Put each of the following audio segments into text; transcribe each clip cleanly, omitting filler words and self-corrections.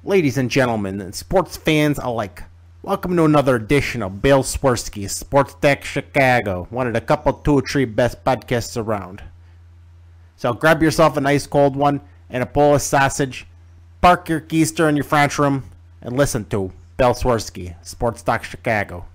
Ladies and gentlemen, and sports fans alike, welcome to another edition of Bill Swerski, Sports Tech Chicago, one of the couple 2 or 3 best podcasts around. So grab yourself a nice cold one and a bowl of sausage, park your keister in your French room, and listen to Bill Swerski, Sports Talk Chicago.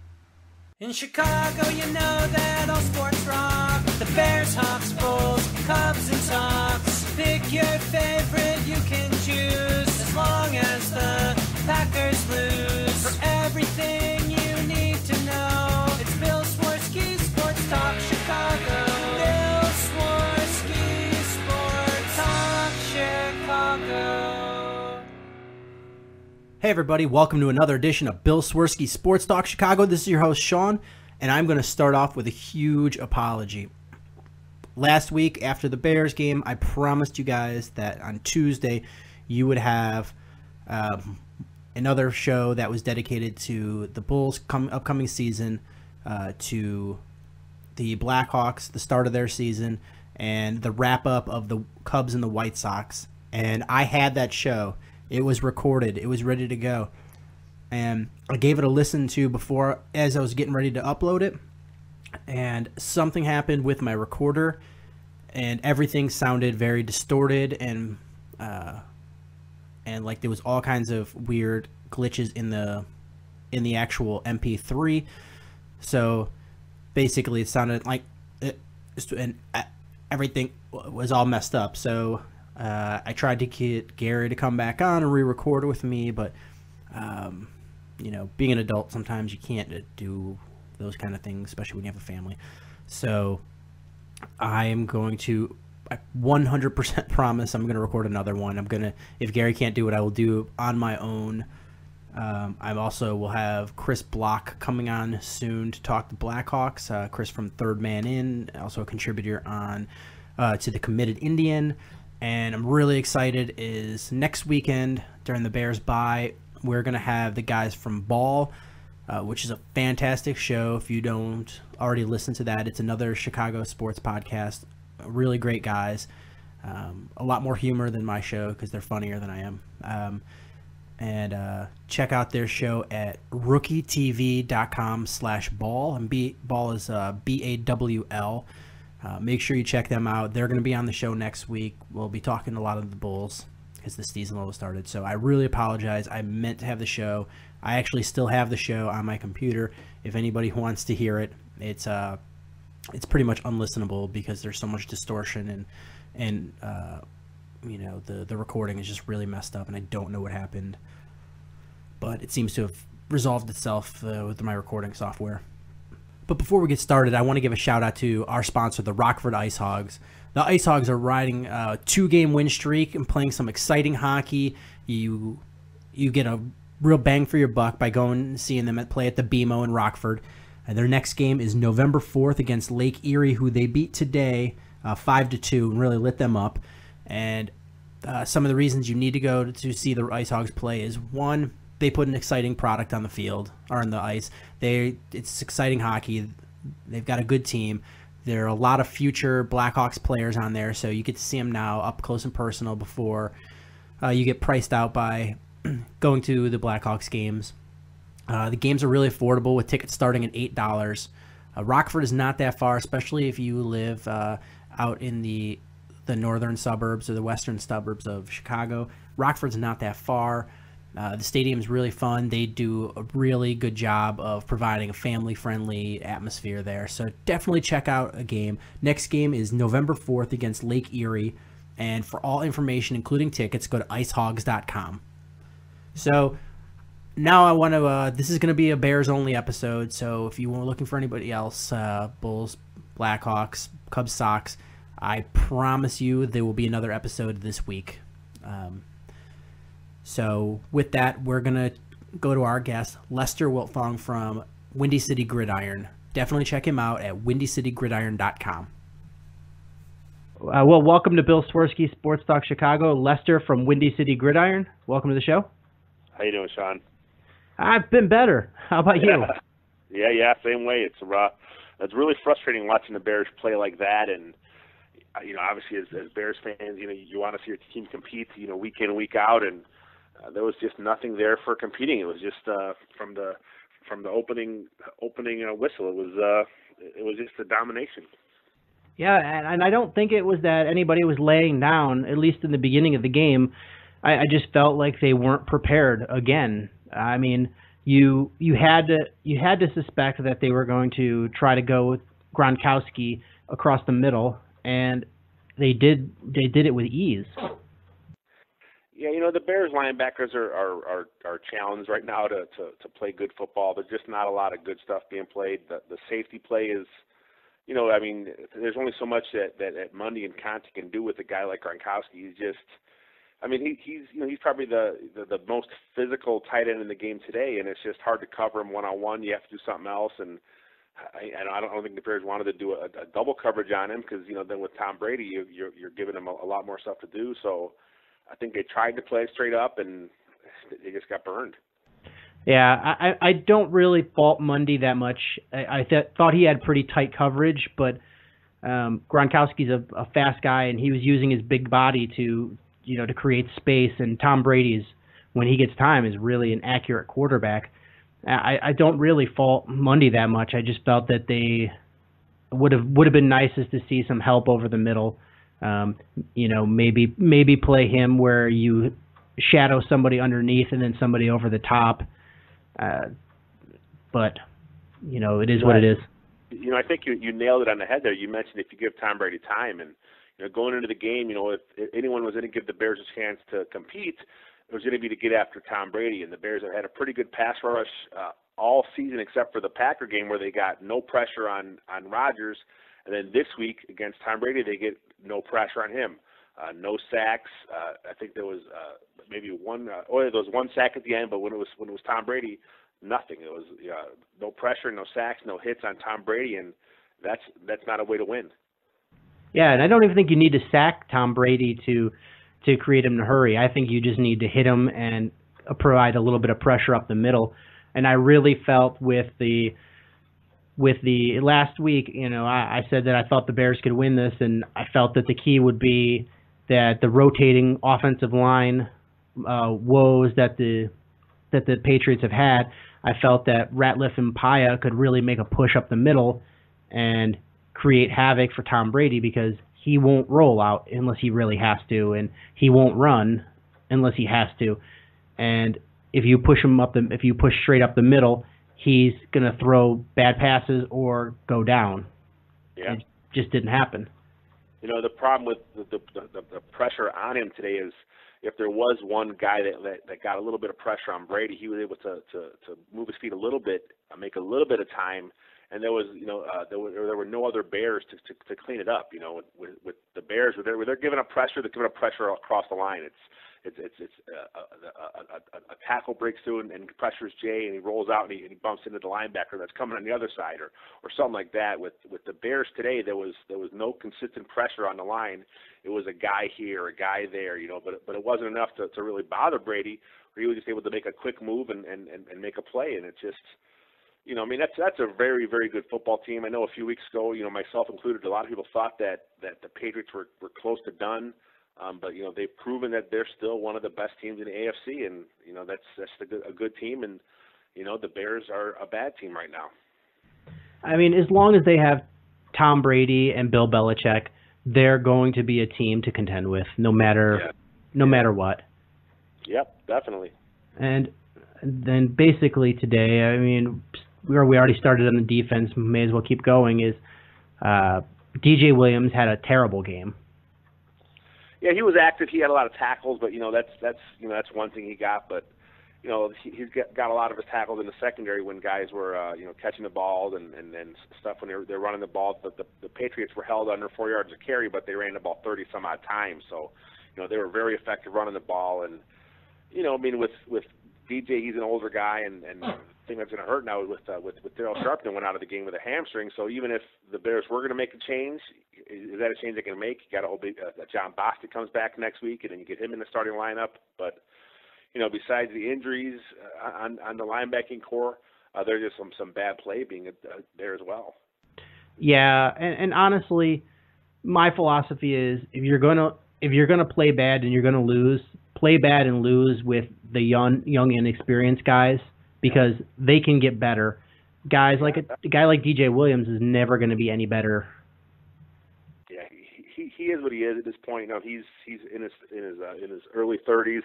In Chicago, you know that all sports rock. The Bears, Hawks, Bulls, Cubs, and Sox. Pick your favorite, you can choose, as long as the Packers lose. For everything you need to know, it's Bill Swerski, Sports Talk Chicago. Bill Swerski, Sports Talk Chicago. Hey everybody, welcome to another edition of Bill Swerski Sports Talk Chicago. This is your host Sean, and I'm going to start off with a huge apology. Last week after the Bears game, I promised you guys that on Tuesday you would have another show that was dedicated to the Bulls' upcoming season, to the Blackhawks, the start of their season, and the wrap-up of the Cubs and the White Sox. And I had that show. It was recorded. It was ready to go. And I gave it a listen to before as I was getting ready to upload it. And something happened with my recorder, and everything sounded very distorted, and like there was all kinds of weird glitches in the actual MP3. So basically, it sounded like everything was all messed up. So I tried to get Gary to come back on and re-record with me, but you know, being an adult, sometimes you can't do those kind of things, especially when you have a family. So I am going to, I 100% promise I'm going to record another one. I'm going to, if Gary can't do it, I will do on my own. I also will have Chris Block coming on soon to talk the Blackhawks. Chris from Third Man In, also a contributor on to the Committed Indian. And I'm really excited is next weekend during the Bears bye, we're going to have the guys from Ball, which is a fantastic show. If you don't already listen to that, it's another Chicago sports podcast. Really great guys. A lot more humor than my show because they're funnier than I am. And check out their show at rookietv.com/ball. And Ball is BAWL. Make sure you check them out. They're going to be on the show next week. We'll be talking a lot of the Bulls because the season almost started. So I really apologize. I meant to have the show. I actually still have the show on my computer. If anybody wants to hear it, it's pretty much unlistenable because there's so much distortion and you know, the recording is just really messed up and I don't know what happened. But it seems to have resolved itself with my recording software. But before we get started, I want to give a shout out to our sponsor, the Rockford Ice Hogs. The Ice Hogs are riding a 2-game win streak and playing some exciting hockey. You get a real bang for your buck by going and seeing them play at the BMO in Rockford. And their next game is November 4th against Lake Erie, who they beat today 5-2 and really lit them up. And some of the reasons you need to go to see the Ice Hogs play is, one, they put an exciting product on the field or on the ice. It's exciting hockey. They've got a good team. There are a lot of future Blackhawks players on there, so you get to see them now up close and personal before you get priced out by going to the Blackhawks games. The games are really affordable with tickets starting at $8. Rockford is not that far, especially if you live out in the northern suburbs or the western suburbs of Chicago. Rockford's not that far. The stadium is really fun. They do a really good job of providing a family-friendly atmosphere there. So definitely check out a game. Next game is November 4th against Lake Erie. And for all information, including tickets, go to icehogs.com. So now I want to, this is going to be a Bears-only episode. So if you were looking for anybody else, Bulls, Blackhawks, Cubs, Sox, I promise you there will be another episode this week. So with that, we're going to go to our guest, Lester Wiltfong from WindyCityGridiron. Definitely check him out at WindyCityGridiron.com. Well, welcome to Bill Swerski Sports Talk Chicago. Lester from Windy City Gridiron. Welcome to the show. How you doing, Sean? I've been better. How about you? Yeah, same way. It's really frustrating watching the Bears play like that, and you know, obviously as Bears fans, you know, you want to see your team compete, you know, week in and week out, and there was just nothing there for competing. It was just from the opening whistle. It was just a domination. Yeah, and I don't think it was that anybody was laying down, at least in the beginning of the game. I just felt like they weren't prepared again. I mean, you had to suspect that they were going to try to go with Gronkowski across the middle, and they did it with ease. Yeah, you know, the Bears linebackers are challenged right now to play good football. There's just not a lot of good stuff being played. The safety play is, you know, I mean, there's only so much that Mundy and Conte can do with a guy like Gronkowski. He's just, I mean, he's probably the most physical tight end in the game today, and it's just hard to cover him one-on-one. You have to do something else, and I don't think the Bears wanted to do a double coverage on him because, you know, then with Tom Brady, you're giving him a lot more stuff to do. So I think they tried to play straight up, and they just got burned. Yeah, I don't really fault Mundy that much. I thought he had pretty tight coverage, but Gronkowski's a fast guy, and he was using his big body to create space. And Tom Brady's, when he gets time, is really an accurate quarterback. I don't really fault Mundy that much. I just felt that they would have been nicest to see some help over the middle. Maybe play him where you shadow somebody underneath and then somebody over the top. But it is what it is. I think you nailed it on the head there. You mentioned if you give Tom Brady time, and going into the game, if anyone was going to give the Bears a chance to compete, it was going to be to get after Tom Brady. And the Bears have had a pretty good pass rush all season, except for the Packer game where they got no pressure on Rodgers. And then this week against Tom Brady, they get no pressure on him. No sacks. I think there was maybe one. There was one sack at the end, but when it was Tom Brady, nothing. It was no pressure, no sacks, no hits on Tom Brady, and that's not a way to win. Yeah, and I don't even think you need to sack Tom Brady to create him in a hurry. I think you just need to hit him and provide a little bit of pressure up the middle. And I really felt with the last week, I said that I thought the Bears could win this, and I felt that the key would be that the rotating offensive line woes that the Patriots have had. I felt that Ratliff and Paya could really make a push up the middle and create havoc for Tom Brady, because he won't roll out unless he really has to, and he won't run unless he has to. And if you push straight up the middle, he's going to throw bad passes or go down. Yeah. It just didn't happen. The problem with the pressure on him today is if there was one guy that got a little bit of pressure on Brady, he was able to move his feet a little bit, make a little bit of time, and there was there were no other Bears to clean it up. With the Bears, where they're giving up pressure, they're giving up pressure across the line. It's a tackle breaks through and pressures Jay, and he rolls out and he bumps into the linebacker that's coming on the other side, or something like that. With the Bears today, there was no consistent pressure on the line. It was a guy here, a guy there, but it wasn't enough to really bother Brady, where he was just able to make a quick move and make a play. And it just, that's a very, very good football team. I know a few weeks ago, myself included, a lot of people thought that the Patriots were close to done. But they've proven that they're still one of the best teams in the AFC, and that's a good team, and the Bears are a bad team right now. I mean, as long as they have Tom Brady and Bill Belichick, they're going to be a team to contend with, no matter what. Yep, definitely. And then basically today, I mean, we already started on the defense. May as well keep going. Is DJ Williams had a terrible game. Yeah, he was active. He had a lot of tackles, but that's one thing he got. But he's got a lot of his tackles in the secondary when guys were catching the ball and stuff when they're running the ball. But the Patriots were held under 4 yards of carry, but they ran the ball 30 some odd times. So they were very effective running the ball. And with DJ, he's an older guy, and the thing that's going to hurt now with Darryl Sharpton went out of the game with a hamstring. So even if the Bears were going to make a change, is that a change they can make? You got to hope that John Bostic comes back next week, and then you get him in the starting lineup. But besides the injuries on the linebacking core, there's just some bad play being there as well. Yeah, and honestly, my philosophy is if you're gonna play bad and you're gonna lose, play bad and lose with the young inexperienced guys because they can get better. Guys like a guy like DJ Williams is never going to be any better. Yeah, he is what he is at this point. You know, he's in his early 30s.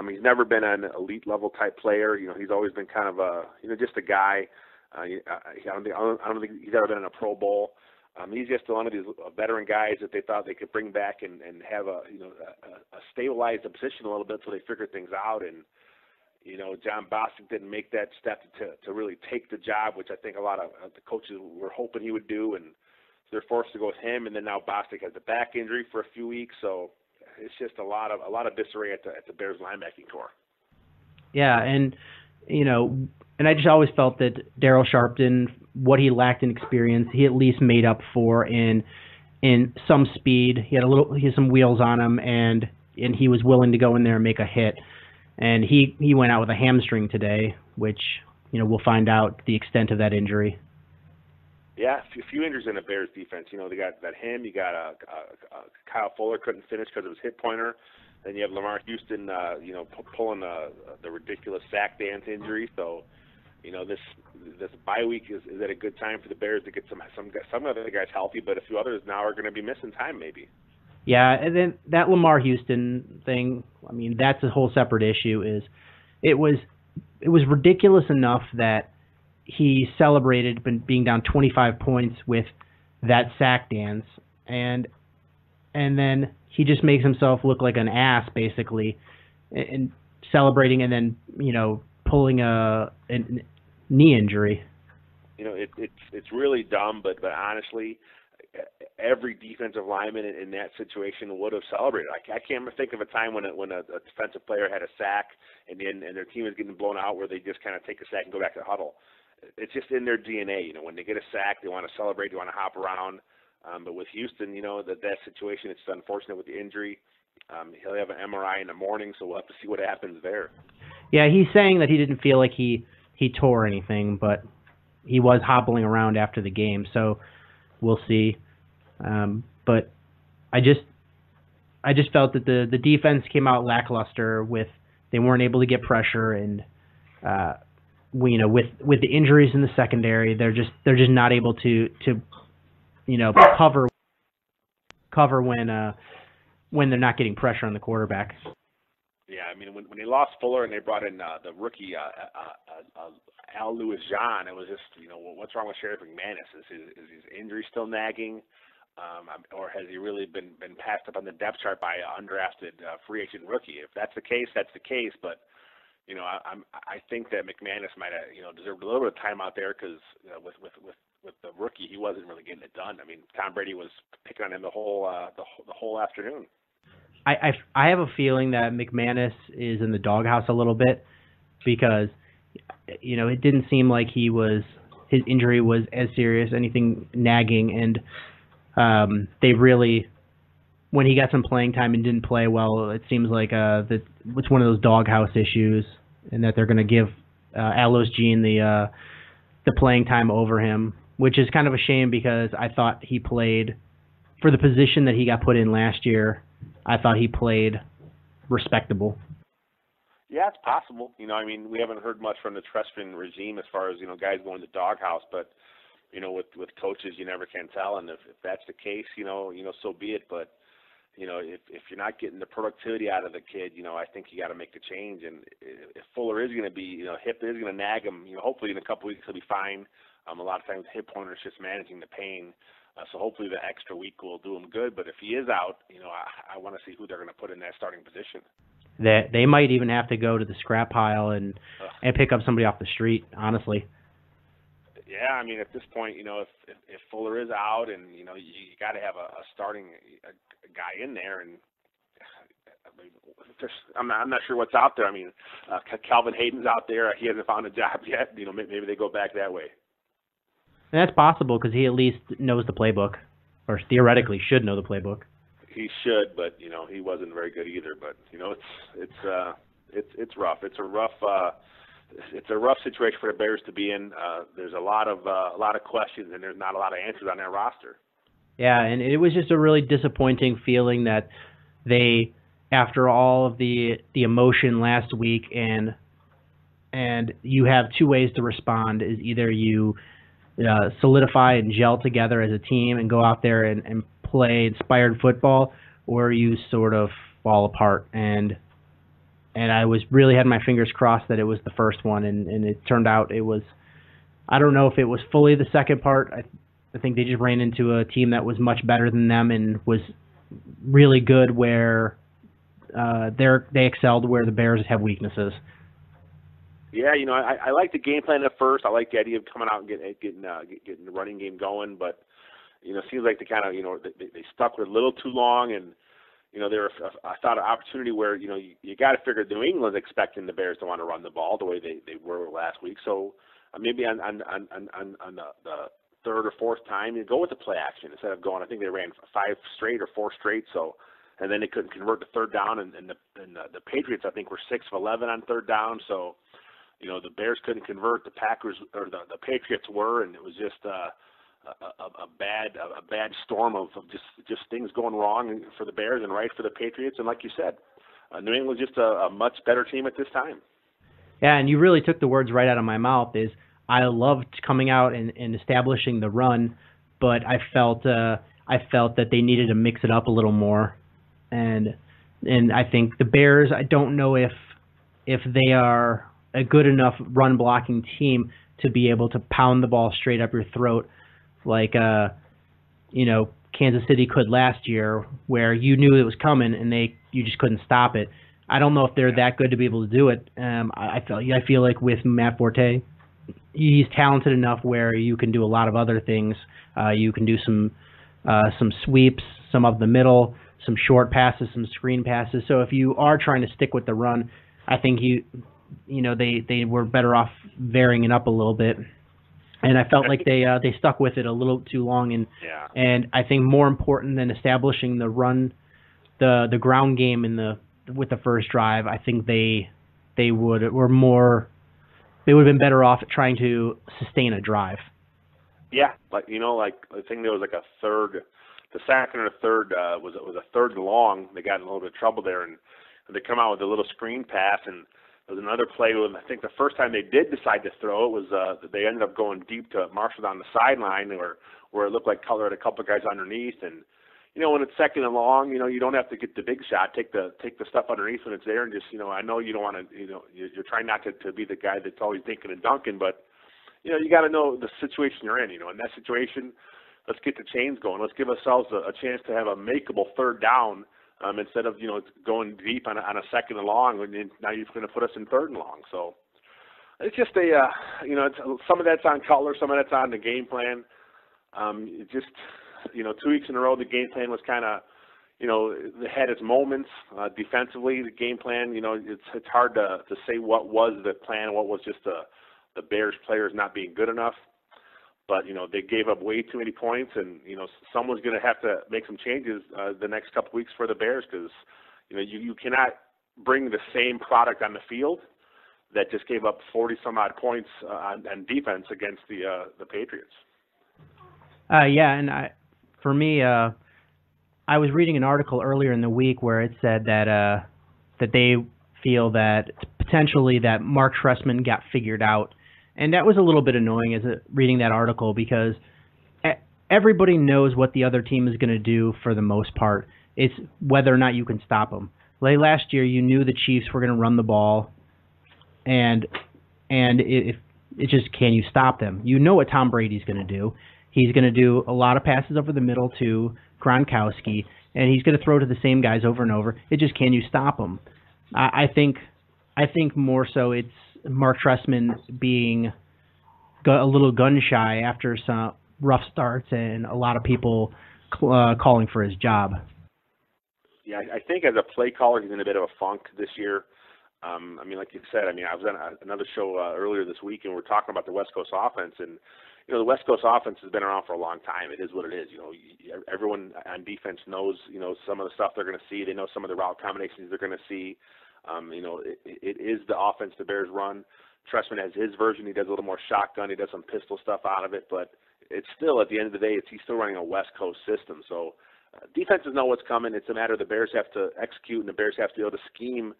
He's never been an elite level type player. You know, he's always been kind of just a guy. I don't think he's ever been in a Pro Bowl. He's just one of these veteran guys that they thought they could bring back and have a stabilize the position a little bit so they figured things out. And John Bostic didn't make that step to really take the job, which I think a lot of the coaches were hoping he would do, and so they're forced to go with him. And then now Bostic has a back injury for a few weeks, so it's just a lot of disarray at the Bears linebacking core. Yeah, and I just always felt that Darryl Sharpton, what he lacked in experience, he at least made up for in some speed. He had some wheels on him, and he was willing to go in there and make a hit. And he went out with a hamstring today, which we'll find out the extent of that injury. Yeah, a few injuries in the Bears defense. They got him. You got Kyle Fuller couldn't finish because of his hip pointer. Then you have Lamar Houston, pulling the ridiculous sack dance injury. So, this bye week is at a good time for the Bears to get some of the guys healthy, but a few others now are going to be missing time maybe. Yeah, and then that Lamar Houston thing, I mean, that's a whole separate issue. It was ridiculous enough that he celebrated being down 25 points with that sack dance, and then he just makes himself look like an ass basically, and celebrating, and then pulling a knee injury. It's really dumb, but honestly, every defensive lineman in that situation would have celebrated. I can't think of a time when a defensive player had a sack and their team is getting blown out where they just kind of take a sack and go back to the huddle. It's just in their DNA. When they get a sack, they want to celebrate, they want to hop around. But with Houston, that situation, it's unfortunate with the injury. He'll have an MRI in the morning, so we'll have to see what happens there. Yeah, he's saying that he didn't feel like he tore anything, but he was hobbling around after the game, so we'll see. But I just felt that the defense came out lackluster they weren't able to get pressure, and with the injuries in the secondary, they're just not able to cover when they're not getting pressure on the quarterback. Yeah, I mean, when they lost Fuller and they brought in the rookie Al Louis-Jean, it was just, what's wrong with Sheriff McManus? Is his injury still nagging? Or has he really been passed up on the depth chart by an undrafted free agent rookie? If that's the case, that's the case. But I think that McManus might have deserved a little bit of time out there because with the rookie, he wasn't really getting it done. I mean, Tom Brady was picking on him the whole afternoon. I have a feeling that McManus is in the doghouse a little bit because it didn't seem like his injury was as serious, anything nagging, and they really, when he got some playing time and didn't play well, it seems like it's one of those doghouse issues, and that they're going to give Al Louis-Jean the playing time over him, which is kind of a shame because I thought he played for the position that he got put in last year. I thought he played respectable. Yeah, it's possible. I mean, we haven't heard much from the Trestman regime as far as guys going to doghouse, but with coaches, you never can tell, and if that's the case, so be it. But if you're not getting the productivity out of the kid, I think you got to make a change. And if Fuller is going to be, hip is going to nag him, hopefully in a couple weeks he'll be fine. A lot of times hip pointer is just managing the pain. So hopefully the extra week will do him good. But if he is out, I want to see who they're going to put in that starting position. They might even have to go to the scrap pile and pick up somebody off the street, honestly. Yeah, I mean, at this point, if Fuller is out, and you got to have a starting guy in there, and I'm not sure what's out there. I mean, Calvin Hayden's out there; he hasn't found a job yet. Maybe they go back that way. And that's possible because he at least knows the playbook, or theoretically should know the playbook. He should, but he wasn't very good either. But it's rough. It's a rough situation for the Bears to be in. There's a lot of questions, and there's not a lot of answers on that roster. Yeah, and it was just a really disappointing feeling that they after all of the emotion last week, and you have two ways to respond: is either you solidify and gel together as a team and go out there and play inspired football, or you sort of fall apart. And I was really had my fingers crossed that it was the first one, and it turned out it was. I don't know if it was fully the second part. I think they just ran into a team that was much better than them and was really good where they excelled where the Bears have weaknesses. Yeah, I like the game plan at first. I like the idea of coming out and getting the running game going, but it seems like they kind of they stuck with a little too long, and I thought an opportunity where you got to figure New England's expecting the Bears to want to run the ball the way they were last week, so maybe on the third or fourth time you go with the play action instead of going. I think they ran 5 straight or 4 straight, so. And then they couldn't convert to third down, and the Patriots I think were 6 of 11 on third down, so. The Bears couldn't convert. The Packers or the Patriots were, and it was just a bad storm of just things going wrong for the Bears and right for the Patriots. And like you said, New England was just a much better team at this time. Yeah, and you really took the words right out of my mouth. Is I loved coming out and establishing the run, but I felt that they needed to mix it up a little more, and I think the Bears. I don't know if they are a good enough run blocking team to be able to pound the ball straight up your throat like Kansas City could last year, where you knew it was coming and you just couldn't stop it. I don't know if they're that good to be able to do it. I feel like with Matt Forte, he's talented enough where you can do a lot of other things. You can do some sweeps, some up the middle, some short passes, some screen passes. So if you are trying to stick with the run, I think they were better off varying it up a little bit, and I felt like they stuck with it a little too long. And I think more important than establishing the run, the ground game with the first drive, I think they would have been better off at trying to sustain a drive. Yeah, I think there was like a third, the second or third was a third and long. They got in a little bit of trouble there, and they come out with a little screen pass, and there was another play when I think the first time they did decide to throw it was they ended up going deep to Marshall on the sideline where it looked like Cutler had a couple of guys underneath, and when it's second and long, you don't have to get the big shot. Take the stuff underneath when it's there, and just I know you don't want to you're trying not to be the guy that's always dinking and dunking, but you got to know the situation you're in. In that situation, let's get the chains going. Let's give ourselves a chance to have a makeable third down. Instead of going deep on a second and long, and now you're going to put us in third and long. So it's just some of that's on Cutler, some of that's on the game plan. It just 2 weeks in a row the game plan was kind of it had its moments defensively. The game plan it's hard to say what was the plan, what was just the Bears players not being good enough. But, they gave up way too many points, and, someone's going to have to make some changes the next couple weeks for the Bears because, you cannot bring the same product on the field that just gave up 40-some-odd points on defense against the Patriots. And for me, I was reading an article earlier in the week where it said that they feel that potentially that Mark Trestman got figured out. And that was a little bit annoying reading that article because everybody knows what the other team is going to do for the most part. It's whether or not you can stop them. Like last year, you knew the Chiefs were going to run the ball, and it just, can you stop them? You know what Tom Brady's going to do. He's going to do a lot of passes over the middle to Gronkowski, and he's going to throw to the same guys over and over. It just, can you stop him? I think more so it's Mark Trestman being a little gun shy after some rough starts and a lot of people calling for his job. Yeah, I think as a play caller, he's in a bit of a funk this year. Like you said, I was on another show earlier this week, and we're talking about the West Coast offense, and the West Coast offense has been around for a long time. It is what it is. Everyone on defense knows, some of the stuff they're going to see. They know some of the route combinations they're going to see. It is the offense the Bears run. Trestman has his version. He does a little more shotgun. He does some pistol stuff out of it, but it's still, at the end of the day, he's still running a West Coast system. So defenses know what's coming. It's a matter of the Bears have to execute, and the Bears have to be able to scheme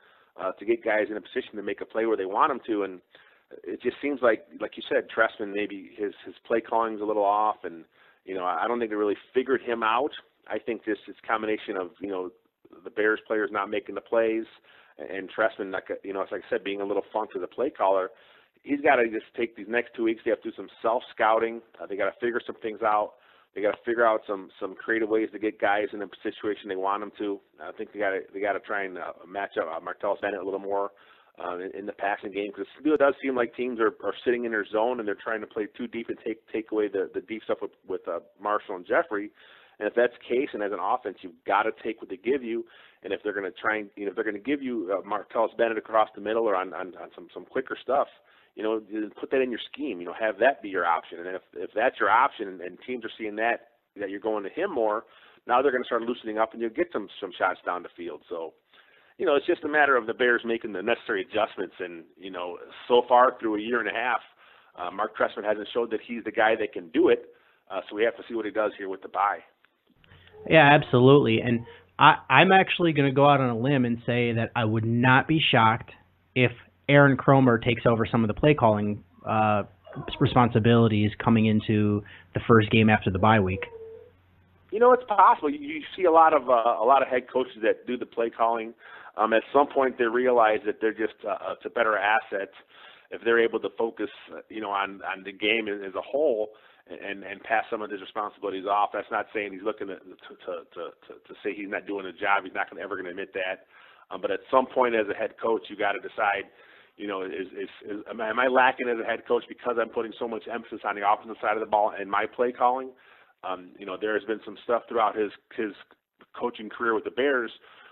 to get guys in a position to make a play where they want them to. And it just seems like you said, Trestman, maybe his play calling's a little off, and I don't think they really figured him out. I think this is a combination of the Bears players not making the plays, and Trestman, as I said, being a little funked as a play caller. He's got to just take these next 2 weeks. They have to do some self-scouting. They got to figure some things out. They got to figure out some creative ways to get guys in a situation they want them to. I think they got to try and match up Martellus Bennett a little more in the passing game, because it does seem like teams are sitting in their zone and they're trying to play too deep and take away the deep stuff with Marshall and Jeffrey. And if that's the case, and as an offense, you've got to take what they give you. And if they're going to try and if they're going to give you Martellus Bennett across the middle or on some quicker stuff, put that in your scheme. Have that be your option. And if that's your option, and teams are seeing that you're going to him more, now they're going to start loosening up, and you'll get some shots down the field. So, it's just a matter of the Bears making the necessary adjustments. And so far through a year and a half, Mark Trestman hasn't showed that he's the guy that can do it. So we have to see what he does here with the bye. Yeah, absolutely. And I'm actually going to go out on a limb and say that I would not be shocked if Aaron Cromer takes over some of the play calling responsibilities coming into the first game after the bye week. It's possible. You see a lot of head coaches that do the play calling. At some point, they realize that they're just it's a better asset if they're able to focus, on the game as a whole and pass some of his responsibilities off. That's not saying he's looking to say he's not doing a job. He's not ever going to admit that. But at some point, as a head coach, you got to decide. Am I lacking as a head coach because I'm putting so much emphasis on the offensive side of the ball and my play calling? There has been some stuff throughout his coaching career with the Bears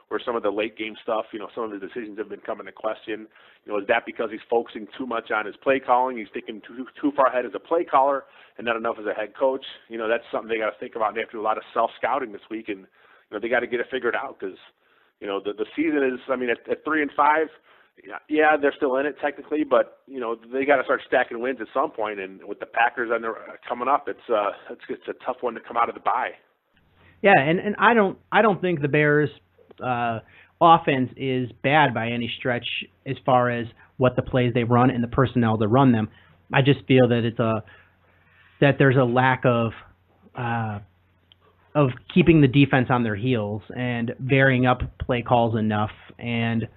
where some of the late game stuff, some of the decisions have been coming to question. Is that because he's focusing too much on his play calling? He's thinking too far ahead as a play caller and not enough as a head coach. That's something they got to think about. They have to do a lot of self-scouting this week, and they got to get it figured out because the season is. At 3-5. Yeah, they're still in it technically, but they got to start stacking wins at some point. And with the Packers coming up, it's a tough one to come out of the bye. Yeah, and I don't think the Bears' offense is bad by any stretch as far as what the plays they run and the personnel to run them. I just feel that there's a lack of keeping the defense on their heels and varying up play calls enough and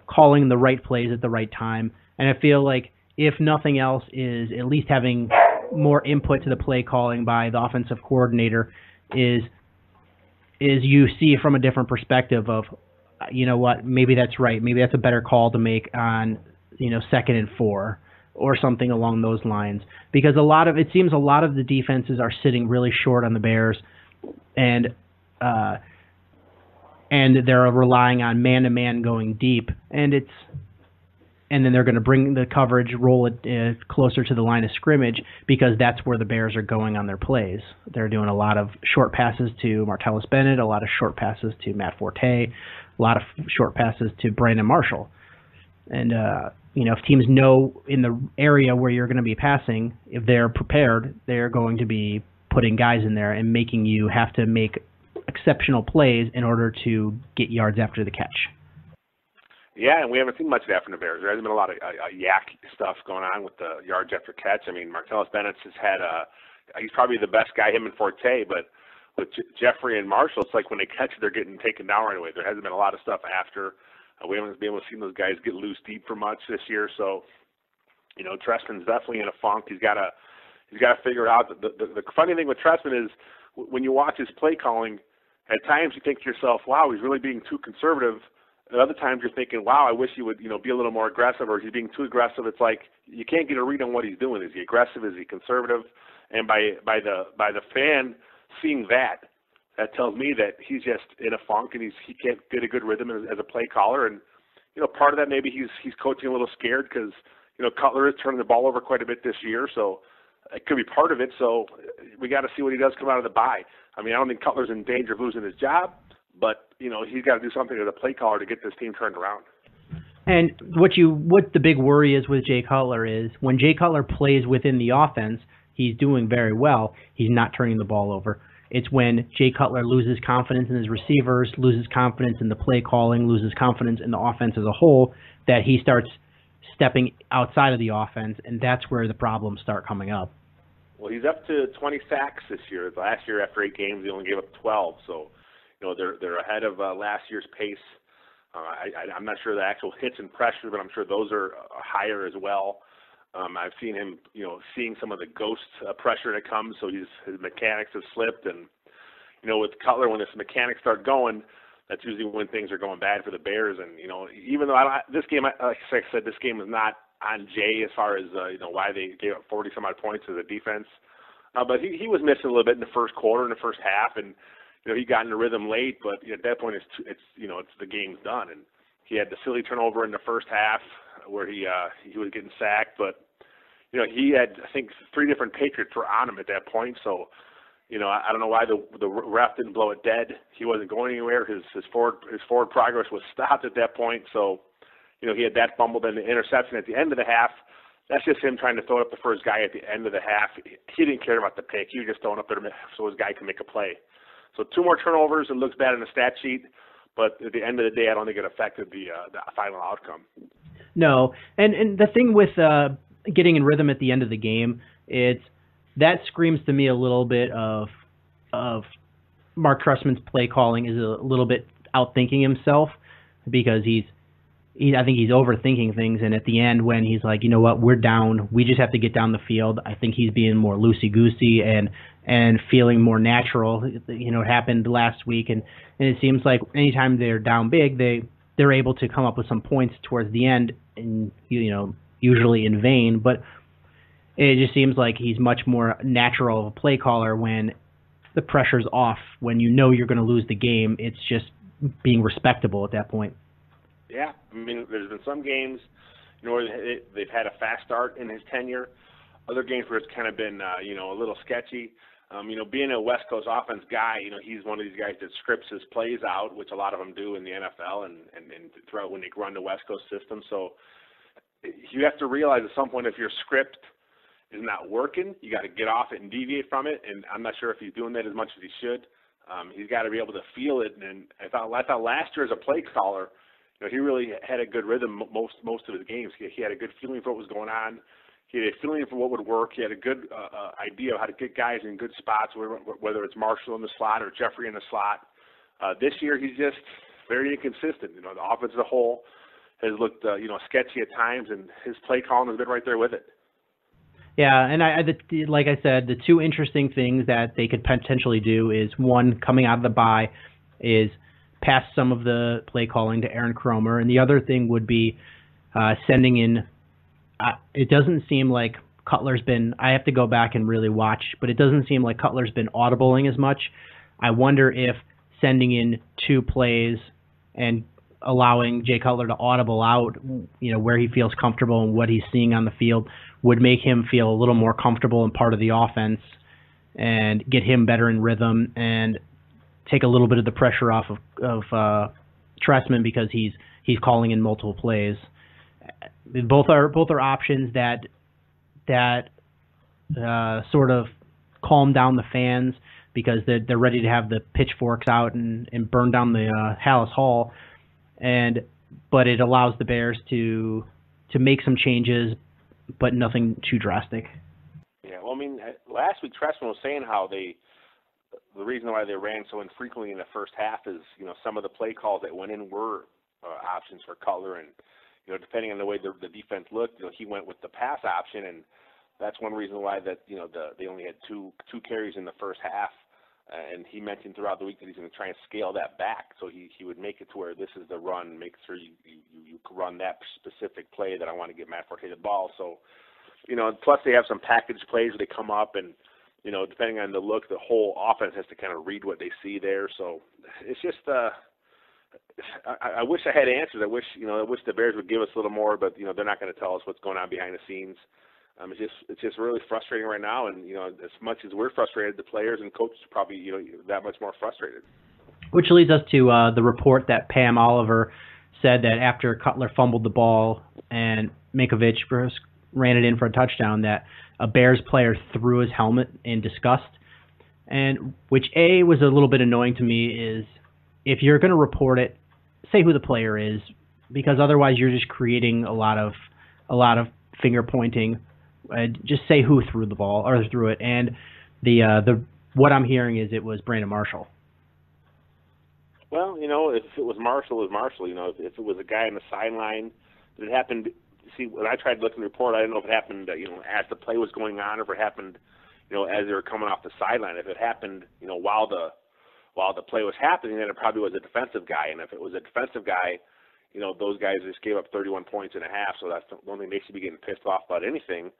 calling the right plays at the right time. And I feel like if nothing else is at least having more input to the play calling by the offensive coordinator is you see from a different perspective of, maybe that's right. Maybe that's a better call to make on, 2nd and 4 or something along those lines. Because it seems a lot of the defenses are sitting really short on the Bears and they're relying on man-to-man going deep, and then they're going to bring the coverage, roll it closer to the line of scrimmage because that's where the Bears are going on their plays. They're doing a lot of short passes to Martellus Bennett, a lot of short passes to Matt Forte, a lot of short passes to Brandon Marshall. And if teams know in the area where you're going to be passing, if they're prepared, they're going to be putting guys in there and making you have to make exceptional plays in order to get yards after the catch. Yeah, and we haven't seen much of that from the Bears. There hasn't been a lot of yak stuff going on with the yards after catch. Martellus Bennett has had he's probably the best guy, him and Forte, but with Jeffrey and Marshall, it's like when they catch it, they're getting taken down right away. There hasn't been a lot of stuff after. We haven't been able to see those guys get loose deep for much this year. So, Trestman's definitely in a funk. He's got to figure it out. The funny thing with Trestman is when you watch his play calling, at times you think to yourself, wow, he's really being too conservative. At other times you're thinking, wow, I wish he would, be a little more aggressive, or is he being too aggressive? It's like you can't get a read on what he's doing. Is he aggressive? Is he conservative? And by the fan seeing that tells me that he's just in a funk and he can't get a good rhythm as a play caller. And part of that maybe he's coaching a little scared because Cutler is turning the ball over quite a bit this year, so it could be part of it. So we got to see what he does come out of the bye. I don't think Cutler's in danger of losing his job, but he's got to do something as a play caller to get this team turned around. And what the big worry is with Jay Cutler is when Jay Cutler plays within the offense, he's doing very well. He's not turning the ball over. It's when Jay Cutler loses confidence in his receivers, loses confidence in the play calling, loses confidence in the offense as a whole, that he starts stepping outside of the offense, and that's where the problems start coming up. Well, he's up to 20 sacks this year. Last year, after 8 games, he only gave up 12. So, they're ahead of last year's pace. I'm not sure the actual hits and pressure, but I'm sure those are higher as well. I've seen him, seeing some of the ghost pressure that comes, so his mechanics have slipped. And, with Cutler, when his mechanics start going, that's usually when things are going bad for the Bears. And, even though this game, like I said, this game is not on Jay as far as, why they gave up 40-some-odd points as a defense. But he was missing a little bit in the first quarter, in the first half, and, he got in the rhythm late. But at that point, it's the game's done. And he had the silly turnover in the first half where he was getting sacked. But, he had, I think, 3 different Patriots were on him at that point. So, I don't know why the ref didn't blow it dead. He wasn't going anywhere. His forward progress was stopped at that point. So, he had that fumbled and the interception at the end of the half. That's just him trying to throw up the first guy at the end of the half. He didn't care about the pick. He was just throwing up there so his guy could make a play. So 2 more turnovers. It looks bad in the stat sheet, but at the end of the day, I don't think it affected the final outcome. No, and the thing with getting in rhythm at the end of the game, that screams to me a little bit of Mark Trestman's play calling is a little bit outthinking himself, because I think he's overthinking things, and at the end when he's like, you know what, we're down, we just have to get down the field, I think he's being more loosey-goosey and feeling more natural. It happened last week, and it seems like anytime they're down big, they're able to come up with some points towards the end, and usually in vain, but it just seems like he's much more natural of a play caller when the pressure's off, when you're going to lose the game. It's just being respectable at that point. Yeah, I mean, there's been some games, where they've had a fast start in his tenure. Other games where it's kind of been, a little sketchy. Being a West Coast offense guy, he's one of these guys that scripts his plays out, which a lot of them do in the NFL and throughout when they run the West Coast system. So you have to realize at some point if your script is not working, you got to get off it and deviate from it. And I'm not sure if he's doing that as much as he should. He's got to be able to feel it. And I thought last year as a play caller, he really had a good rhythm most of his games. He had a good feeling for what was going on. He had a feeling for what would work. He had a good idea of how to get guys in good spots, whether it's Marshall in the slot or Jeffrey in the slot. This year, he's just very inconsistent. The offense as a whole has looked, sketchy at times, and his play calling has been right there with it. Yeah, and like I said, the 2 interesting things that they could potentially do is, one, coming out of the bye, is pass some of the play calling to Aaron Cromer, and the other thing would be sending in. It doesn't seem like Cutler's been. I have to go back and really watch, but it doesn't seem like Cutler's been audibling as much. I wonder if sending in 2 plays and allowing Jay Cutler to audible out, where he feels comfortable and what he's seeing on the field, would make him feel a little more comfortable and part of the offense, and get him better in rhythm and take a little bit of the pressure off of Trestman, because he's calling in multiple plays. Both are options that sort of calm down the fans, because they're ready to have the pitchforks out and burn down the Hallis Hall, but it allows the Bears to make some changes, but nothing too drastic. Yeah, well, I mean, last week Trestman was saying how the reason why they ran so infrequently in the first half is, some of the play calls that went in were options for Cutler, and depending on the way the defense looked, he went with the pass option, and that's one reason why they only had two carries in the first half. And he mentioned throughout the week that he's going to try and scale that back, so he would make it to where this is the run. Make sure you run that specific play that I want to get Matt Forte the ball. So, plus they have some package plays where they come up, and depending on the look, the whole offense has to kind of read what they see there. So it's just I wish I had answers. I wish the Bears would give us a little more, but they're not going to tell us what's going on behind the scenes. It's just really frustrating right now, and as much as we're frustrated, the players and coaches are probably that much more frustrated. Which leads us to the report that Pam Oliver said that after Cutler fumbled the ball and Makovich ran it in for a touchdown, that a Bears player threw his helmet in disgust. and which was a little bit annoying to me, is if you're going to report it, say who the player is, because otherwise you're just creating a lot of finger pointing. Just say who threw the ball or threw it, and the what I'm hearing is it was Brandon Marshall. Well, if it was Marshall, it was Marshall. If it was a guy on the sideline, that it happened. See, when I tried to look in the report, I didn't know if it happened, as the play was going on, or if it happened, as they were coming off the sideline. If it happened, while the play was happening, then it probably was a defensive guy. And if it was a defensive guy, those guys just gave up 31 points and a half. So that's the one thing they should be getting pissed off about anything.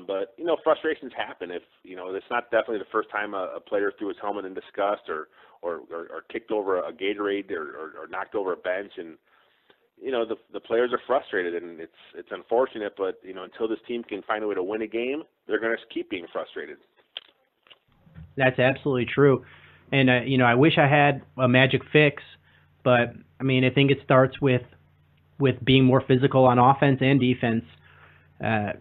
But frustrations happen. If it's not definitely the first time a player threw his helmet in disgust, or kicked over a Gatorade, or knocked over a bench, and the players are frustrated, and it's unfortunate. But until this team can find a way to win a game, they're going to keep being frustrated. That's absolutely true. And I wish I had a magic fix, but I think it starts with being more physical on offense and defense. The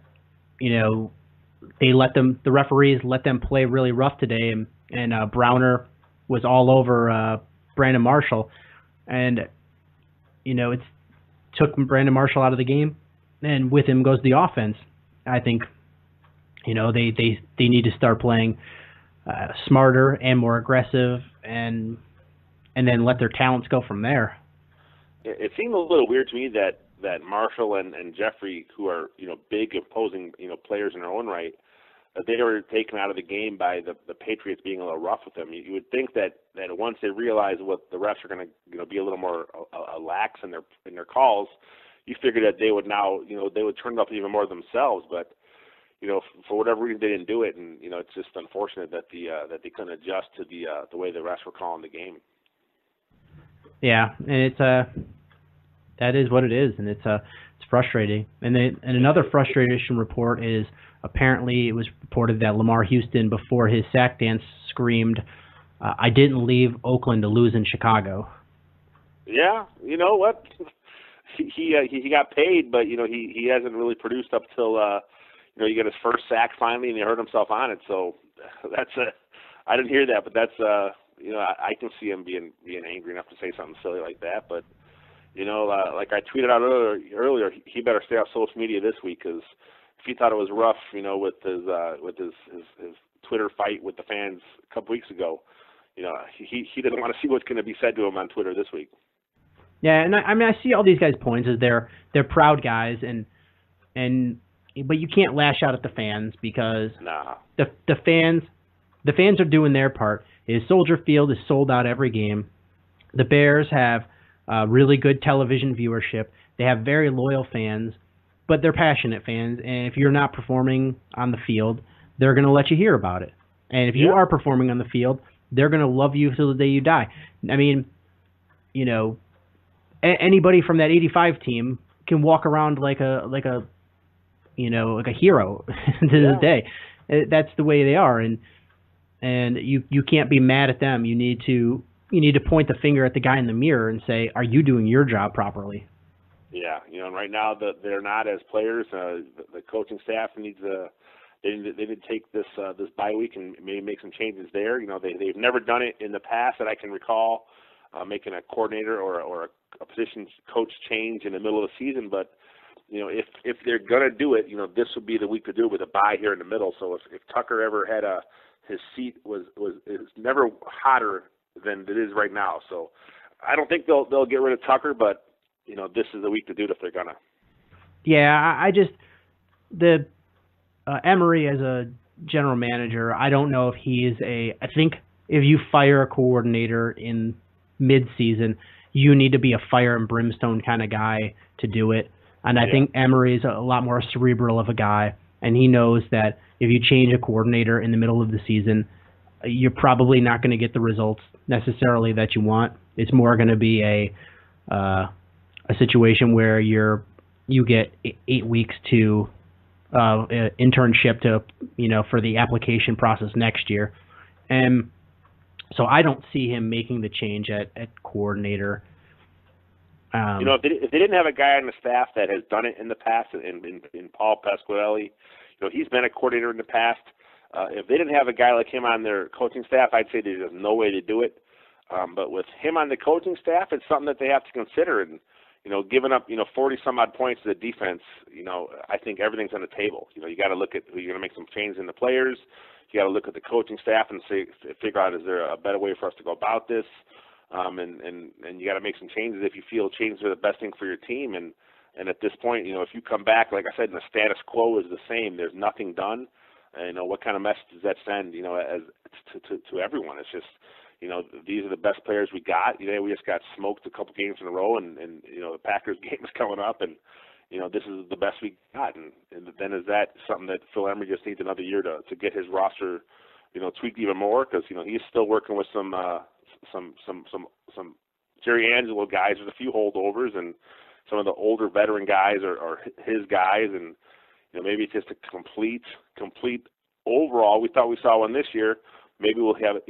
referees let them play really rough today, and Browner was all over Brandon Marshall, and it took Brandon Marshall out of the game, and with him goes the offense. I think they need to start playing smarter and more aggressive, and then let their talents go from there. It seemed a little weird to me that Marshall and Jeffrey, who are big imposing players in their own right, that they were taken out of the game by the Patriots being a little rough with them. You would think that once they realize what the refs are going to be a little more lax in their calls, you figure that they would now they would turn it up even more themselves. But for whatever reason they didn't do it, and it's just unfortunate that that they couldn't adjust to the way the refs were calling the game. Yeah, and it's that is what it is, and it's frustrating. And another frustration report is, apparently it was reported that Lamar Houston, before his sack dance, screamed, "I didn't leave Oakland to lose in Chicago." Yeah, you know what? He got paid, but he hasn't really produced up till he got his first sack finally, and he hurt himself on it. So I didn't hear that, but that's I can see him being angry enough to say something silly like that. But like I tweeted out earlier, he better stay off social media this week, because if he thought it was rough, with his Twitter fight with the fans a couple weeks ago, he doesn't want to see what's going to be said to him on Twitter this week. Yeah, and I see all these guys' points as they're proud guys, but you can't lash out at the fans, because the fans are doing their part. Soldier Field is sold out every game. The Bears have really good television viewership. They have very loyal fans, but they're passionate fans. And if you're not performing on the field, they're going to let you hear about it. And if you are performing on the field, they're going to love you till the day you die. Anybody from that '85 team can walk around like a hero to this day. That's the way they are, and you can't be mad at them. You need to point the finger at the guy in the mirror and say, "Are you doing your job properly?" Yeah, and right now they're not, as players. The coaching staff needs they need to take this bye week and maybe make some changes there. They've never done it in the past that I can recall, making a coordinator or a position coach change in the middle of the season. But if they're gonna do it, this would be the week to do it, with a bye here in the middle. So if Tucker ever had his seat is never hotter than it is right now. So I don't think they'll get rid of Tucker, but this is the week to do it if they're gonna. Yeah, Emery as a general manager, I don't know if he is I think if you fire a coordinator in mid-season, you need to be a fire and brimstone kind of guy to do it. And I think Emery is a lot more cerebral of a guy, and he knows that if you change a coordinator in the middle of the season, you're probably not going to get the results necessarily that you want. It's more going to be a situation where you get 8 weeks to internship to for the application process next year, and so I don't see him making the change at coordinator. If they didn't have a guy on the staff that has done it in the past, in Paul Pasquarelli, he's been a coordinator in the past. If they didn't have a guy like him on their coaching staff, I'd say there's just no way to do it. But with him on the coaching staff, it's something that they have to consider. And, giving up, 40 some odd points to the defense, I think everything's on the table. You got to look at, you're going to make some changes in the players. You got to look at the coaching staff and figure out, is there a better way for us to go about this? And you got to make some changes if you feel changes are the best thing for your team. And at this point, if you come back, like I said, and the status quo is the same, there's nothing done. What kind of message does that send, as to everyone? It's just, these are the best players we got. We just got smoked a couple games in a row, and the Packers game is coming up, and this is the best we got. And then is that something that Phil Emery just needs another year to get his roster, tweaked even more? Because he's still working with some Jerry Angelo guys. There's a few holdovers, and some of the older veteran guys are his guys, and maybe it's just a complete overall. We thought we saw one this year. Maybe we'll have an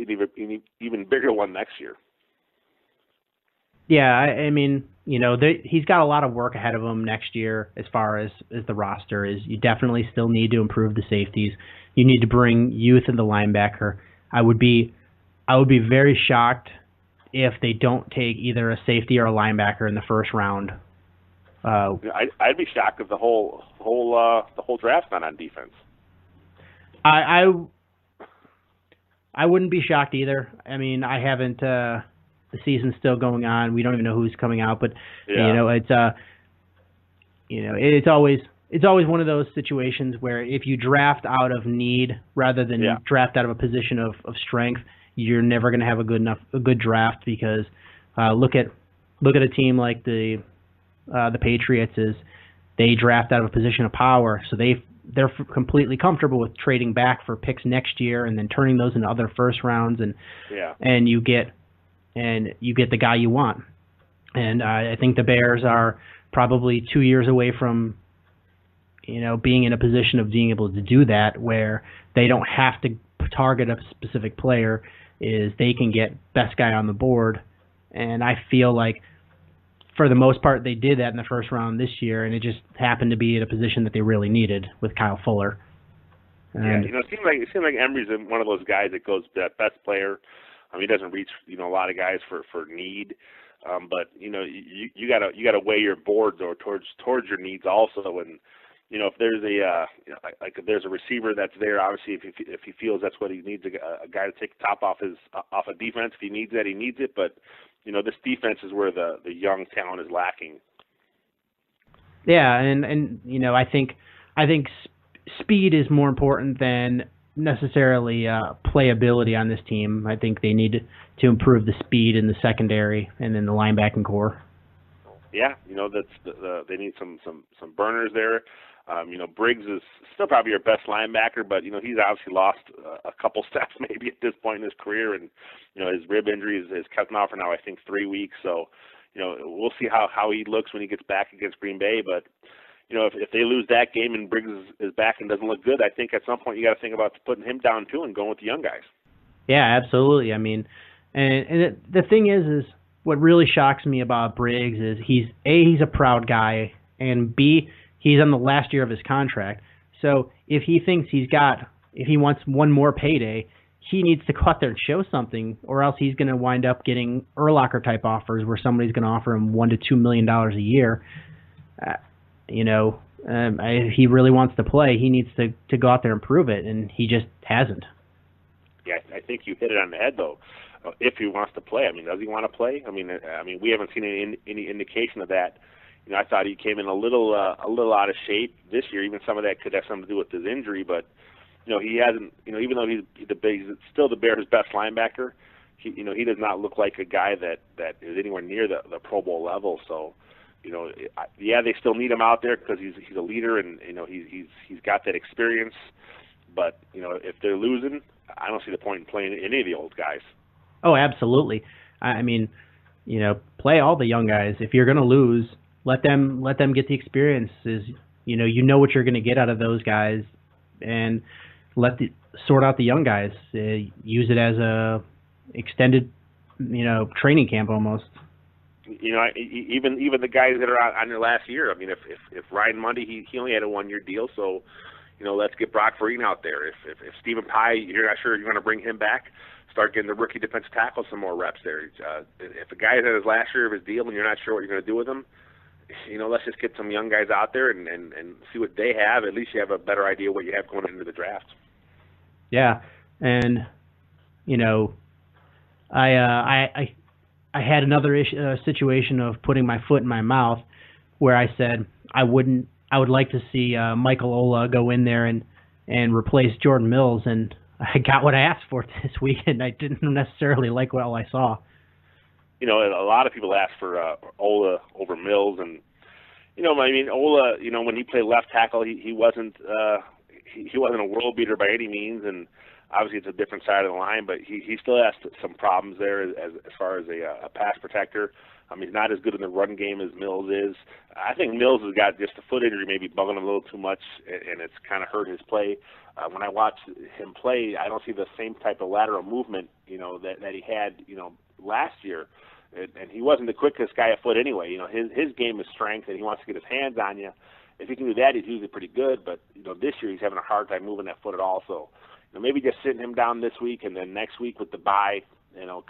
even bigger one next year. Yeah, I mean, he's got a lot of work ahead of him next year as far as the roster is. You definitely still need to improve the safeties. You need to bring youth in the linebacker. I would be very shocked if they don't take either a safety or a linebacker in the first round. I'd be shocked if the whole draft's not on defense. I wouldn't be shocked either. I mean, I haven't. The season's still going on. We don't even know who's coming out, but it's it's always one of those situations where if you draft out of need rather than draft out of a position of strength, you're never going to have a good draft because look at a team like the Patriots is they draft out of a position of power, so they're completely comfortable with trading back for picks next year and then turning those into other first rounds and you get the guy you want. And I think the Bears are probably 2 years away from being in a position of being able to do that, where they don't have to target a specific player, is they can get best guy on the board. And I feel like for the most part, they did that in the first round this year, and it just happened to be at a position that they really needed with Kyle Fuller. And it seems like Emery's one of those guys that goes that best player. He doesn't reach a lot of guys for need, but you gotta weigh your board though towards your needs also. And if there's if there's a receiver that's there, obviously if he feels that's what he needs, a guy to take the top off of defense. If he needs that, he needs it, but. This defense is where the young talent is lacking. Yeah, and I think speed is more important than necessarily playability on this team. I think they need to improve the speed in the secondary and in the linebacking core. Yeah, that's they need some burners there. Briggs is still probably your best linebacker, but he's obviously lost a couple steps maybe at this point in his career, and his rib injury is kept him out for now I think 3 weeks. So we'll see how he looks when he gets back against Green Bay. But if they lose that game and Briggs is back and doesn't look good, I think at some point you got to think about putting him down too and going with the young guys. Yeah, absolutely. I mean, and the thing is what really shocks me about Briggs is he's a proud guy, and B, he's on the last year of his contract. So if he thinks if he wants one more payday, he needs to go out there and show something, or else he's going to wind up getting Urlacher type offers where somebody's going to offer him $1 to $2 million a year. If he really wants to play, he needs to go out there and prove it, and he just hasn't. Yeah, I think you hit it on the head though. If he wants to play, does he want to play? We haven't seen any indication of that. I thought he came in a little out of shape this year. Even some of that could have something to do with his injury, but he hasn't. Even though he's still the Bears' best linebacker, he does not look like a guy that is anywhere near the Pro Bowl level. So, they still need him out there because he's a leader and he's got that experience. But if they're losing, I don't see the point in playing any of the old guys. Oh, absolutely. Play all the young guys. If you're going to lose, let them get the experiences. You know what you're going to get out of those guys, and sort out the young guys. Use it as a extended, training camp almost. Even the guys that are on their last year. If Ryan Mundy, he only had a 1-year deal, so let's get Brock Vereen out there. If Stephen Pye, you're not sure you're going to bring him back, start getting the rookie defensive tackle some more reps there. If a guy's at his last year of his deal and you're not sure what you're going to do with him, let's just get some young guys out there and see what they have. At least you have a better idea what you have going into the draft. Yeah, and I had another situation of putting my foot in my mouth where I said I would like to see Michael Ola go in there and replace Jordan Mills, and I got what I asked for this week, and I didn't necessarily like what I saw. A lot of people ask for Ola over Mills, and Ola, when he played left tackle, he wasn't a world beater by any means, and obviously it's a different side of the line, but he still has some problems there as far as a pass protector. He's not as good in the run game as Mills is. I think Mills has got just a foot injury, maybe bugging him a little too much, and it's kind of hurt his play. When I watch him play, I don't see the same type of lateral movement, that he had, last year. And he wasn't the quickest guy at foot anyway. His game is strength, and he wants to get his hands on you. If he can do that, he's usually pretty good. But this year he's having a hard time moving that foot at all. So maybe just sitting him down this week, and then next week with the bye,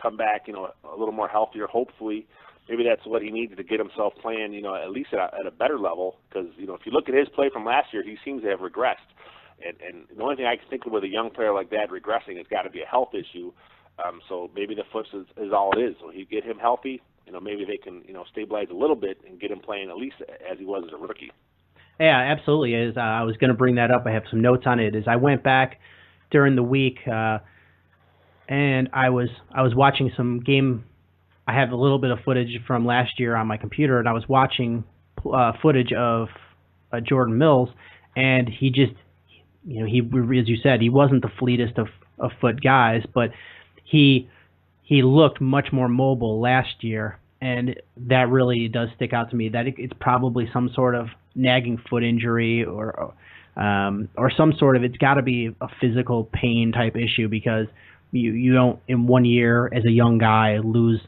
come back, a little more healthier, hopefully. Maybe that's what he needs to get himself playing, at least at a better level. Because if you look at his play from last year, he seems to have regressed. And the only thing I can think of with a young player like that regressing has got to be a health issue. So maybe the foot is all it is. So you get him healthy, maybe they can, stabilize a little bit and get him playing at least as he was as a rookie. Yeah, absolutely. I was going to bring that up. I have some notes on it. As I went back during the week, and I was watching some game. I have a little bit of footage from last year on my computer, and I was watching footage of Jordan Mills, and he just, he, as you said, he wasn't the fleetest of foot guys, but he looked much more mobile last year, and that really does stick out to me. That it's probably some sort of nagging foot injury or some sort of, it's got to be a physical pain type issue, because you don't in 1 year as a young guy lose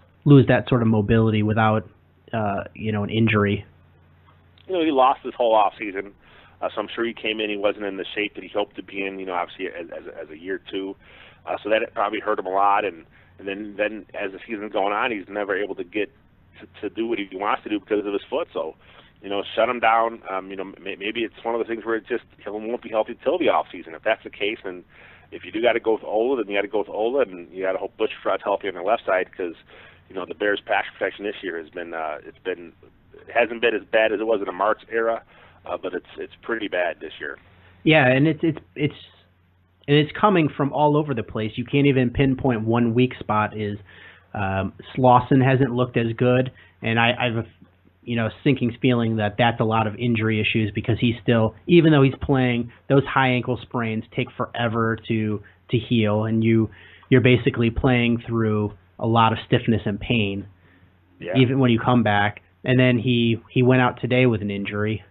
that sort of mobility without an injury. He lost his whole off season, so I'm sure he came in. He wasn't in the shape that he hoped to be in. Obviously as a year two, so that probably hurt him a lot. And then as the season's going on, he's never able to get to do what he wants to do because of his foot. So shut him down. Maybe it's one of the things where he won't be healthy till the off season. If that's the case, then if you do got to go with Ola, then you got to go with Ola, and you got to hope Butcher's healthy on the left side, because the Bears' pass protection this year has been it hasn't been as bad as it was in the March era, but it's pretty bad this year. Yeah, and it's coming from all over the place. You can't even pinpoint one weak spot. Slauson hasn't looked as good, and I've a sinking feeling that that's a lot of injury issues, because he's still, even though he's playing, those high ankle sprains take forever to heal, and you're basically playing through a lot of stiffness and pain, even when you come back. And then he went out today with an injury.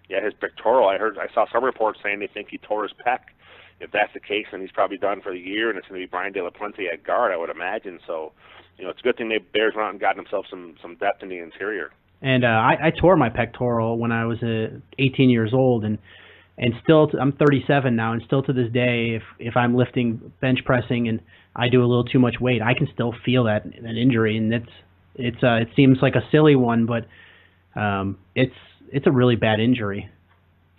Yeah, his pectoral. I saw some reports saying they think he tore his pec. If that's the case, then he's probably done for the year, and it's going to be Brian De La Puente at guard, I would imagine. So, it's a good thing the Bears went out and got themselves some depth in the interior. And I tore my pectoral when I was 18 years old, and still I'm 37 now, and still to this day, if I'm lifting bench pressing and I do a little too much weight, I can still feel that injury, and it seems like a silly one, but it's a really bad injury.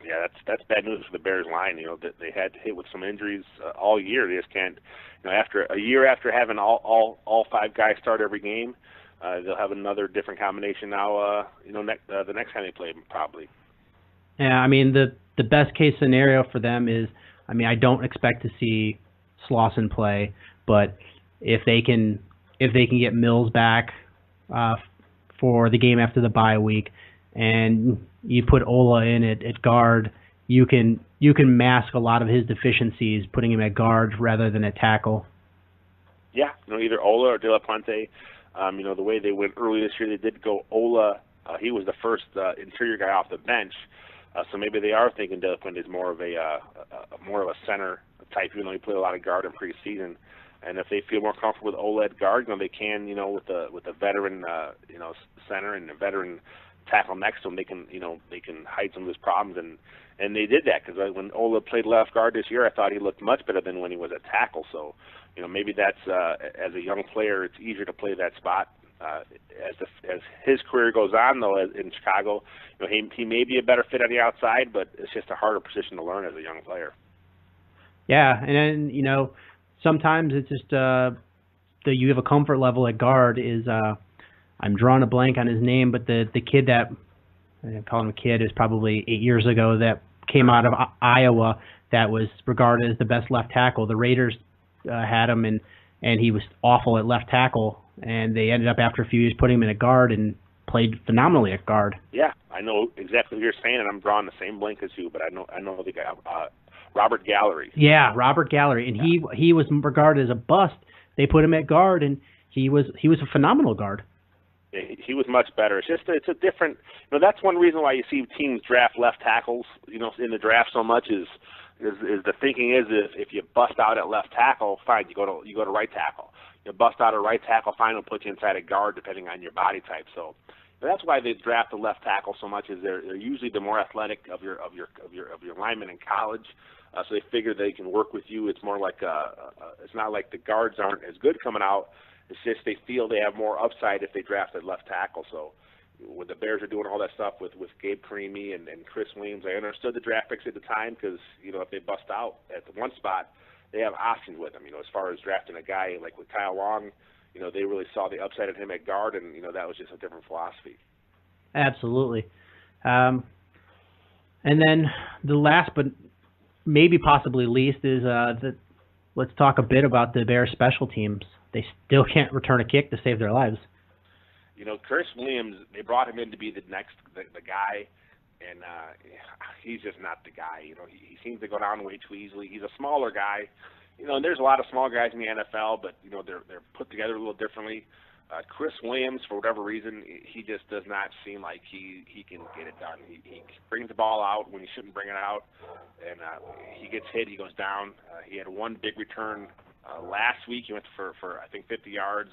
Yeah, that's bad news for the Bears line. That they had to hit with some injuries all year. They just can't. After a year after having all five guys start every game, they'll have another different combination now. The next time they play them, probably. Yeah, the best case scenario for them is, I don't expect to see Slauson play, but if they can get Mills back for the game after the bye week, and you put Ola in at guard, you can mask a lot of his deficiencies, putting him at guard rather than at tackle. Yeah, either Ola or De La Puente. The way they went early this year, they did go Ola. He was the first interior guy off the bench, so maybe they are thinking De La Puente is more of a center type, even though he played a lot of guard in preseason. And if they feel more comfortable with Ola at guard, they can, with a veteran, center and a veteran, tackle next to him, they can hide some of his problems, and they did that, because when Ola played left guard this year, I thought he looked much better than when he was at tackle. So, maybe that's as a young player, it's easier to play that spot. As his career goes on, though, in Chicago, he may be a better fit on the outside, but it's just a harder position to learn as a young player. Yeah, and then, sometimes it's just that you have a comfort level at guard is I'm drawing a blank on his name, but the kid that I call him a kid is probably 8 years ago that came out of Iowa that was regarded as the best left tackle. The Raiders had him, and he was awful at left tackle, and they ended up after a few years putting him in a guard and played phenomenally at guard. Yeah, I know exactly what you're saying, and I'm drawing the same blank as you, but I know the guy, Robert Gallery. Yeah, Robert Gallery, and he was regarded as a bust. They put him at guard, and he was a phenomenal guard. He was much better. It's a different. That's one reason why you see teams draft left tackles. In the draft so much is the thinking is if you bust out at left tackle, fine, you go to right tackle. You bust out at right tackle, fine, will put you inside a guard depending on your body type. So that's why they draft the left tackle so much. Is they're usually the more athletic of your linemen in college. So they figure they can work with you. It's more like it's not like the guards aren't as good coming out. It's just they feel they have more upside if they drafted left tackle. So when the Bears are doing all that stuff with Gabe Creamy and Chris Williams, I understood the draft picks at the time because, if they bust out at the one spot, they have options with them. As far as drafting a guy like with Kyle Long, they really saw the upside of him at guard, and, that was just a different philosophy. Absolutely. And then the last but maybe possibly least is let's talk a bit about the Bears special teams. They still can't return a kick to save their lives. Chris Williams, they brought him in to be the guy, and he's just not the guy. He seems to go down way too easily. He's a smaller guy. And there's a lot of small guys in the NFL, but, they're put together a little differently. Chris Williams, for whatever reason, he just does not seem like he can get it done. He brings the ball out when he shouldn't bring it out, and he gets hit, he goes down. He had one big return last week. He went for I think 50 yards,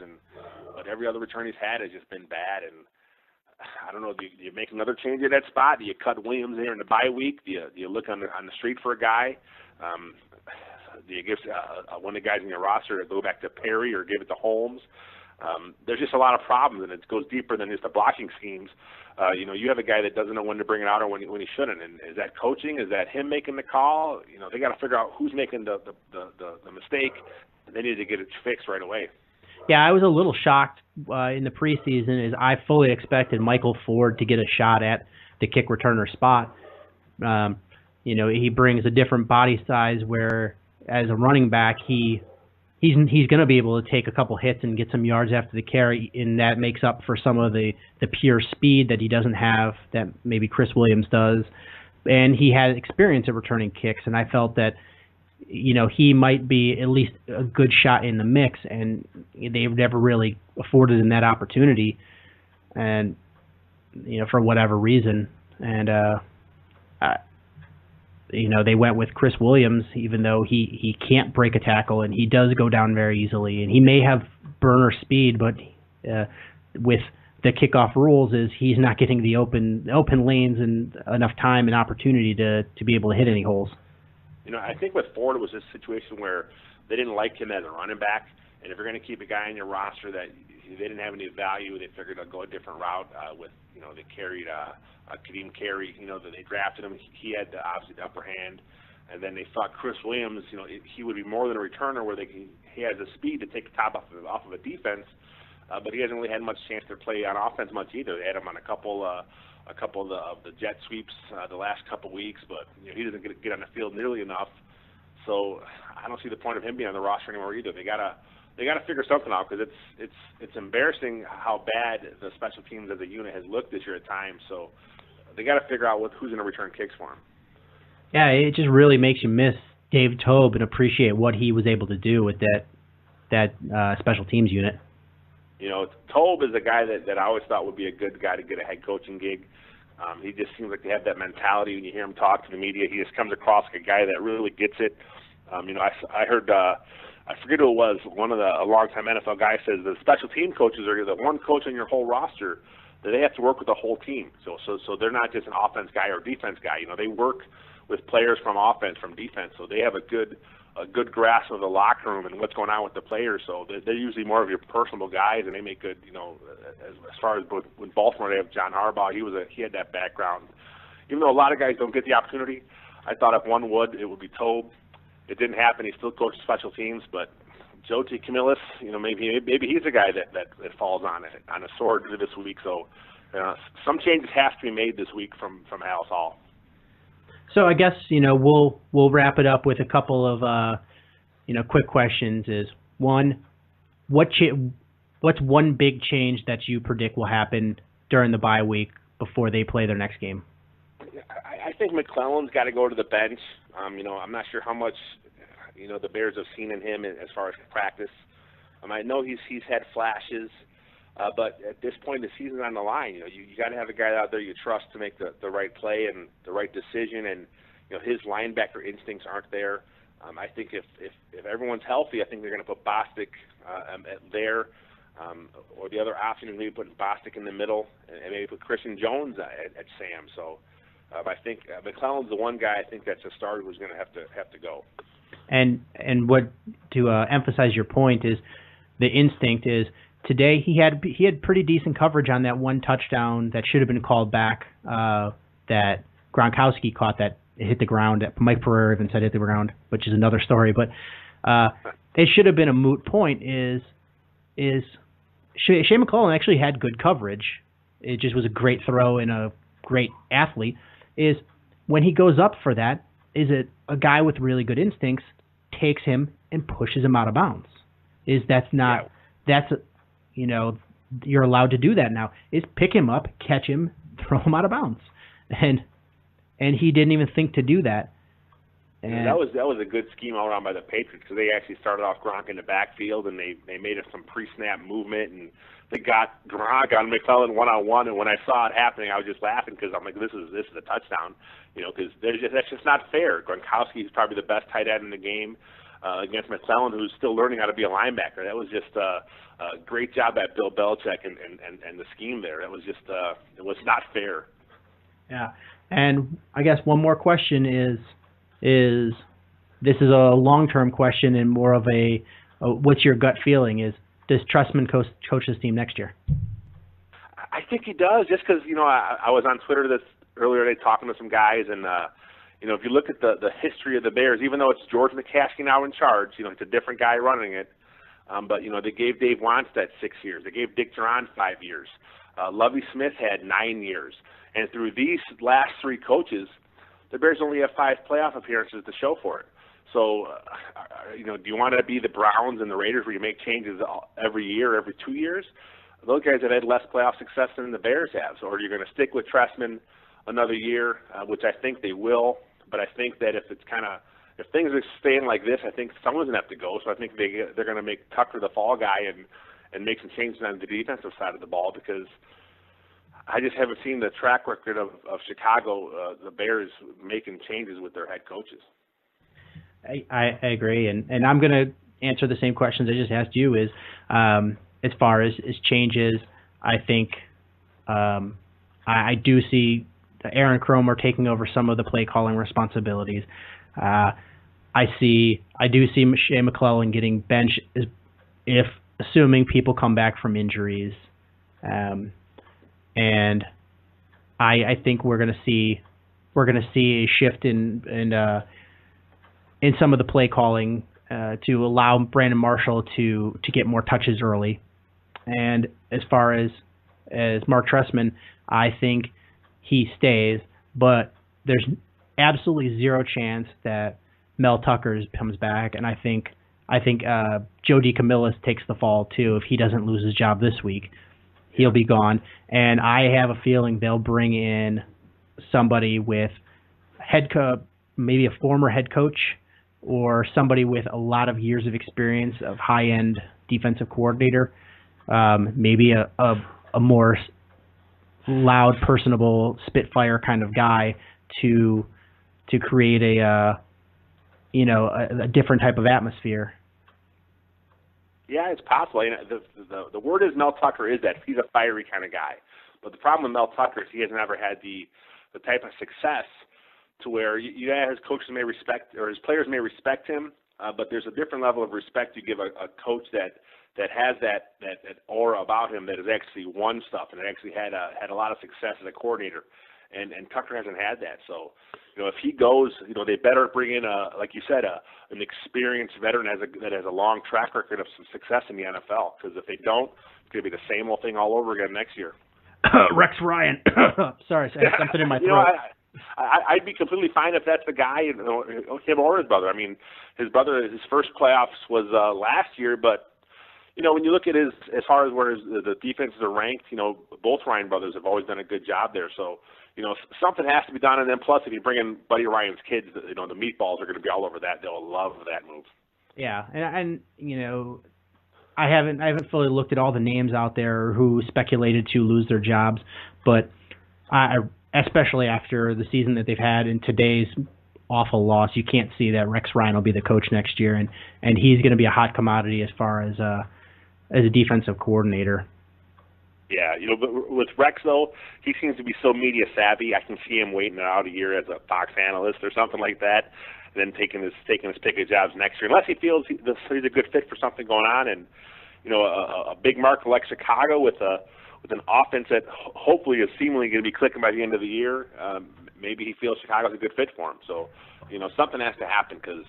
but every other return he's had has just been bad. And I don't know, do you make another change at that spot? Do you cut Williams there in the bye week? Do you look on the street for a guy? Do you give one of the guys in your roster to go back to Perry or give it to Holmes? There's just a lot of problems, and it goes deeper than just the blocking schemes. You have a guy that doesn't know when to bring it out or when he shouldn't. And is that coaching? Is that him making the call? They got to figure out who's making the mistake, and they need to get it fixed right away. Yeah, I was a little shocked in the preseason as I fully expected Michael Ford to get a shot at the kick returner spot. He brings a different body size where as a running back he's going to be able to take a couple hits and get some yards after the carry, and that makes up for some of the pure speed that he doesn't have that maybe Chris Williams does. And he has experience at returning kicks, and I felt that he might be at least a good shot in the mix, and they've never really afforded him that opportunity, and for whatever reason. And they went with Chris Williams, even though he can't break a tackle and he does go down very easily, and he may have burner speed, but with the kickoff rules is he's not getting the open lanes and enough time and opportunity to be able to hit any holes. I think with Ford it was a situation where they didn't like him as a running back, and if you're going to keep a guy in your roster that they didn't have any value, they figured they'd go a different route with, they carried Kadeem Carey, that they drafted him. He had obviously the upper hand, and then they thought Chris Williams, he would be more than a returner where he has the speed to take the top off of a defense, but he hasn't really had much chance to play on offense much either. They had him on a couple of the jet sweeps the last couple weeks, but he doesn't get on the field nearly enough. So I don't see the point of him being on the roster anymore either. They gotta figure something out, because it's embarrassing how bad the special teams as a unit has looked this year at times. So they got to figure out who's going to return kicks for him. Yeah, it just really makes you miss Dave Tobe and appreciate what he was able to do with that special teams unit. Tobe is a guy that I always thought would be a good guy to get a head coaching gig. He just seems like they have that mentality. When you hear him talk to the media, he just comes across like a guy that really gets it. I heard I forget who it was. A longtime NFL guy says the special team coaches are the one coach on your whole roster that they have to work with the whole team. So they're not just an offense guy or defense guy. They work with players from offense, from defense. So they have a good grasp of the locker room and what's going on with the players. So they're usually more of your personable guys, and they make good. As far as with Baltimore, they have John Harbaugh. He had that background. Even though a lot of guys don't get the opportunity, I thought if one would, it would be Tobe. It didn't happen. He still coached special teams, but J.T. Camillus, maybe he's a guy that falls on a sword this week. So some changes have to be made this week from Alice Hall. So I guess we'll wrap it up with a couple of quick questions. Is one, what's one big change that you predict will happen during the bye week before they play their next game? I think McClellan's got to go to the bench. I'm not sure how much the Bears have seen in him as far as practice. I know he's had flashes, but at this point, the season's on the line. You got to have a guy out there you trust to make the right play and the right decision. And his linebacker instincts aren't there. I think if everyone's healthy, I think they're going to put Bostic there, or the other option is maybe putting Bostic in the middle and maybe put Christian Jones at Sam. So I think McClellan's the one guy I think that's a starter who's going to have to go. And what to emphasize your point is the instinct is today he had pretty decent coverage on that one touchdown that should have been called back that Gronkowski caught that hit the ground. Mike Pereira even said hit the ground, which is another story. But it should have been a moot point. Shea McClellan actually had good coverage. It just was a great throw and a great athlete. Is when he goes up for that, is it a guy with really good instincts takes him and pushes him out of bounds? You're allowed to do that now. Is pick him up, catch him, throw him out of bounds, and he didn't even think to do that. And that was a good scheme all around by the Patriots because they actually started off Gronk in the backfield and they made it some pre-snap movement and they got Gronk on McClellan one-on-one, and when I saw it happening, I was just laughing because I'm like, this is a touchdown, because that's just not fair. Gronkowski is probably the best tight end in the game against McClellan, who's still learning how to be a linebacker. That was just a great job at Bill Belichick and the scheme there. That was just it was not fair. Yeah, and I guess one more question is this is a long-term question and more of a what's your gut feeling is, does Trestman coach this team next year? I think he does, just because, I was on Twitter this earlier today talking to some guys, and, if you look at the history of the Bears, even though it's George McCaskey now in charge, it's a different guy running it, but, they gave Dave Wannstedt 6 years. They gave Dick Duran 5 years. Lovie Smith had 9 years. And through these last 3 coaches, the Bears only have 5 playoff appearances to show for it. So, do you want to be the Browns and the Raiders where you make changes every year, every 2 years? Those guys have had less playoff success than the Bears have. So, are you going to stick with Trestman another year, which I think they will. But I think that if things are staying like this, I think someone's going to have to go. So I think they're going to make Tucker the fall guy and make some changes on the defensive side of the ball because I just haven't seen the track record of Chicago, the Bears, making changes with their head coaches. I agree, and I'm going to answer the same questions I just asked you. Is as far as changes, I think I do see Aaron Cromer taking over some of the play calling responsibilities. I do see Shea McClellan getting benched if assuming people come back from injuries, and I think we're going to see a shift in some of the play calling to allow Brandon Marshall to get more touches early. And as far as Mark Trestman, I think he stays, but there's absolutely zero chance that Mel Tucker comes back. And I think Joe DeCamillis takes the fall too. If he doesn't lose his job this week, he'll be gone. And I have a feeling they'll bring in somebody with maybe a former head coach or somebody with a lot of years of experience of high-end defensive coordinator, maybe a more loud, personable, spitfire kind of guy to create a different type of atmosphere. Yeah, it's possible. The word is Mel Tucker is that he's a fiery kind of guy. But the problem with Mel Tucker is he has never had the type of success to where his coaches may respect, or his players may respect him, but there's a different level of respect you give a coach that has that aura about him, that has actually won stuff and actually had a lot of success as a coordinator. And Tucker hasn't had that. So, if he goes, they better bring in like you said, an experienced veteran that has a long track record of some success in the NFL. Because if they don't, it's going to be the same old thing all over again next year. Rex Ryan. Sorry, I had something in my throat. I'd be completely fine if that's the guy, him or his brother. I mean, his first playoffs was last year, but when you look at as far as where the defenses are ranked, both Ryan brothers have always done a good job there. So, something has to be done. And then plus, if you bring in Buddy Ryan's kids, the meatballs are going to be all over that. They'll love that move. Yeah, and I haven't fully looked at all the names out there who speculated to lose their jobs, but especially after the season that they've had and today's awful loss, you can't see that Rex Ryan will be the coach next year, and he's going to be a hot commodity as far as a defensive coordinator. Yeah, but with Rex, though, he seems to be so media savvy. I can see him waiting it out a year as a Fox analyst or something like that, and then taking his pick of jobs next year, unless he feels he's a good fit for something going on. And a big market like Chicago with an offense that hopefully is seemingly going to be clicking by the end of the year, maybe he feels Chicago's a good fit for him. So, something has to happen, because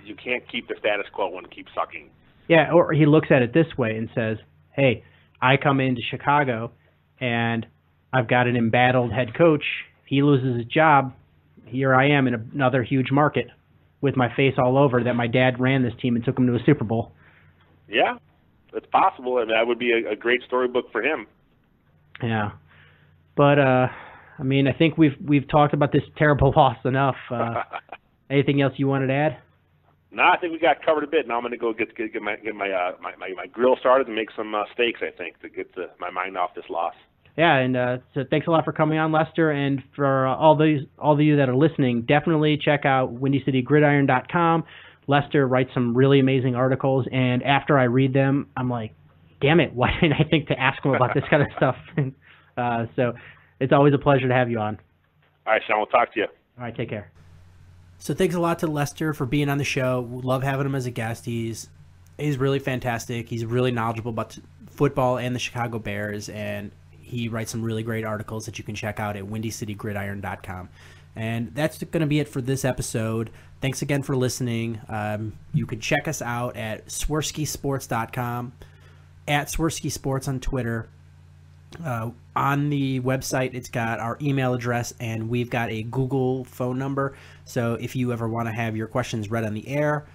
you can't keep the status quo and keep sucking. Yeah, or he looks at it this way and says, hey, I come into Chicago and I've got an embattled head coach. He loses his job. Here I am in another huge market with my face all over that my dad ran this team and took him to a Super Bowl. Yeah, it's possible, and that would be a great storybook for him. Yeah, but I think we've talked about this terrible loss enough. Anything else you wanted to add? No, I think we got covered a bit. Now I'm going to go get my grill started and make some steaks, I think, to get my mind off this loss. Yeah, and so thanks a lot for coming on, Lester. And for all of you that are listening, definitely check out WindyCityGridiron.com. Lester writes some really amazing articles, and after I read them, I'm like, damn it, why didn't I think to ask him about this kind of stuff? So it's always a pleasure to have you on. All right, Sean, we'll talk to you. All right, take care. So thanks a lot to Lester for being on the show. Love having him as a guest. He's really fantastic. He's really knowledgeable about football and the Chicago Bears, and he writes some really great articles that you can check out at WindyCityGridiron.com. And that's going to be it for this episode. Thanks again for listening. You can check us out at Swerskisports.com, at Swerski Sports on Twitter. On the website, it's got our email address, and we've got a Google phone number. So if you ever want to have your questions read on the air,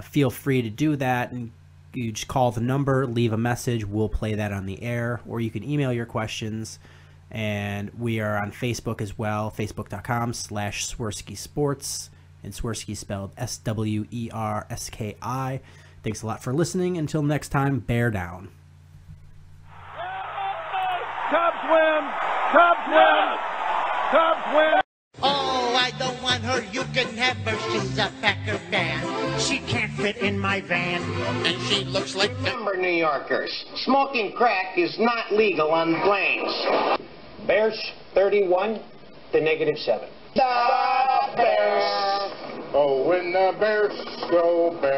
feel free to do that. And you just call the number, leave a message. We'll play that on the air. Or you can email your questions. And we are on Facebook as well, facebook.com/Swerski Sports. And Swerski spelled SWERSKI. Thanks a lot for listening. Until next time, bear down. Cubs win! Cubs win! Cubs win! Oh, I don't want her. You can have her. She's a Packer fan. She can't fit in my van. And she looks like Remember, New Yorkers, smoking crack is not legal on planes. Bears 31 to -7. The Bears. Oh, when the Bears go Bears.